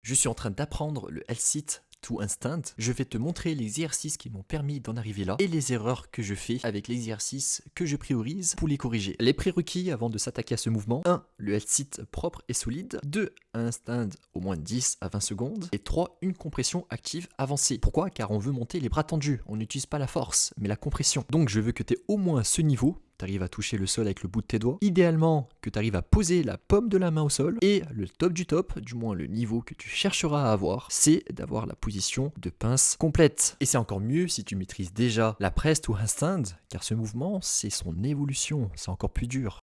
Je suis en train d'apprendre le L-sit to Instant. Je vais te montrer les exercices qui m'ont permis d'en arriver là et les erreurs que je fais avec l'exercice que je priorise pour les corriger. Les prérequis avant de s'attaquer à ce mouvement: 1. Le L-sit propre et solide. 2. Un stand au moins 10 à 20 secondes. Et 3. Une compression active avancée. Pourquoi? Car on veut monter les bras tendus. On n'utilise pas la force, mais la compression. Donc je veux que tu aies au moins ce niveau. Tu arrives à toucher le sol avec le bout de tes doigts. Idéalement, que tu arrives à poser la paume de la main au sol. Et le top, du moins le niveau que tu chercheras à avoir, c'est d'avoir la position de pince complète. Et c'est encore mieux si tu maîtrises déjà la press to handstand, car ce mouvement, c'est son évolution, c'est encore plus dur.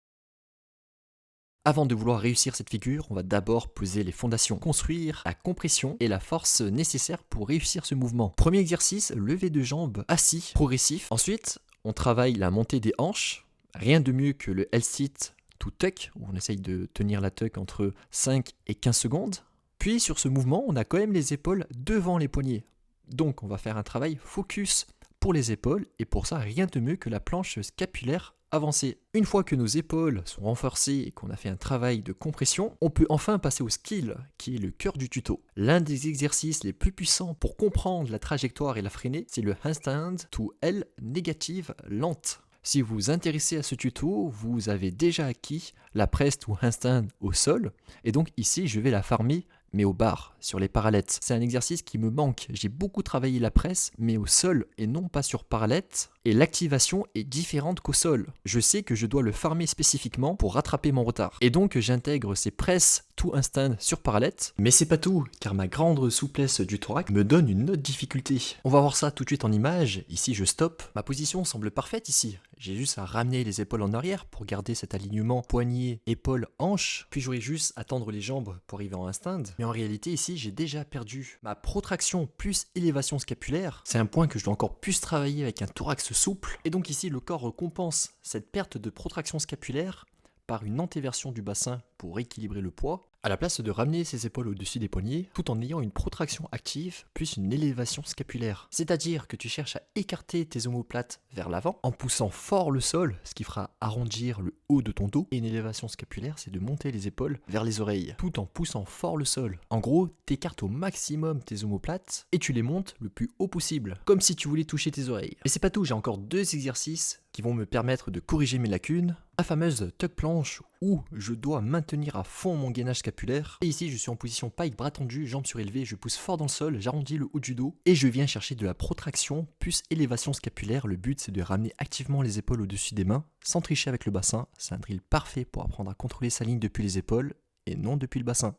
Avant de vouloir réussir cette figure, on va d'abord poser les fondations, construire la compression et la force nécessaire pour réussir ce mouvement. Premier exercice, lever de jambes assis, progressif. Ensuite, on travaille la montée des hanches. Rien de mieux que le L-sit to tuck, où on essaye de tenir la tuck entre 5 et 15 secondes. Puis sur ce mouvement, on a quand même les épaules devant les poignets. Donc on va faire un travail focus pour les épaules, et pour ça, rien de mieux que la planche scapulaire avancée. Une fois que nos épaules sont renforcées et qu'on a fait un travail de compression, on peut enfin passer au skill, qui est le cœur du tuto. L'un des exercices les plus puissants pour comprendre la trajectoire et la freiner, c'est le handstand to L négative lente. Si vous vous intéressez à ce tuto, vous avez déjà acquis la press to handstand au sol, et donc ici je vais la farmer mais au bar, sur les parallettes. C'est un exercice qui me manque. J'ai beaucoup travaillé la presse, mais au sol et non pas sur parallète. Et l'activation est différente qu'au sol. Je sais que je dois le farmer spécifiquement pour rattraper mon retard. Et donc j'intègre ces presses to handstand sur parallète. Mais c'est pas tout, car ma grande souplesse du thorax me donne une autre difficulté. On va voir ça tout de suite en image. Ici je stoppe. Ma position semble parfaite ici. J'ai juste à ramener les épaules en arrière pour garder cet alignement poignet, épaule, hanche. Puis j'aurai juste à tendre les jambes pour arriver en handstand. Mais en réalité ici j'ai déjà perdu ma protraction plus élévation scapulaire. C'est un point que je dois encore plus travailler avec un thorax souple. Et donc ici le corps compense cette perte de protraction scapulaire par une antéversion du bassin pour équilibrer le poids, à la place de ramener ses épaules au-dessus des poignets, tout en ayant une protraction active plus une élévation scapulaire. C'est-à-dire que tu cherches à écarter tes omoplates vers l'avant en poussant fort le sol, ce qui fera arrondir le haut de ton dos. Et une élévation scapulaire, c'est de monter les épaules vers les oreilles, tout en poussant fort le sol. En gros, t'écartes au maximum tes omoplates et tu les montes le plus haut possible, comme si tu voulais toucher tes oreilles. Mais c'est pas tout, j'ai encore 2 exercices qui vont me permettre de corriger mes lacunes. La fameuse tuck planche où je dois maintenir à fond mon gainage scapulaire. Et ici, je suis en position pike, bras tendus, jambes surélevées, je pousse fort dans le sol, j'arrondis le haut du dos et je viens chercher de la protraction plus élévation scapulaire. Le but, c'est de ramener activement les épaules au-dessus des mains, sans tricher avec le bassin. C'est un drill parfait pour apprendre à contrôler sa ligne depuis les épaules et non depuis le bassin.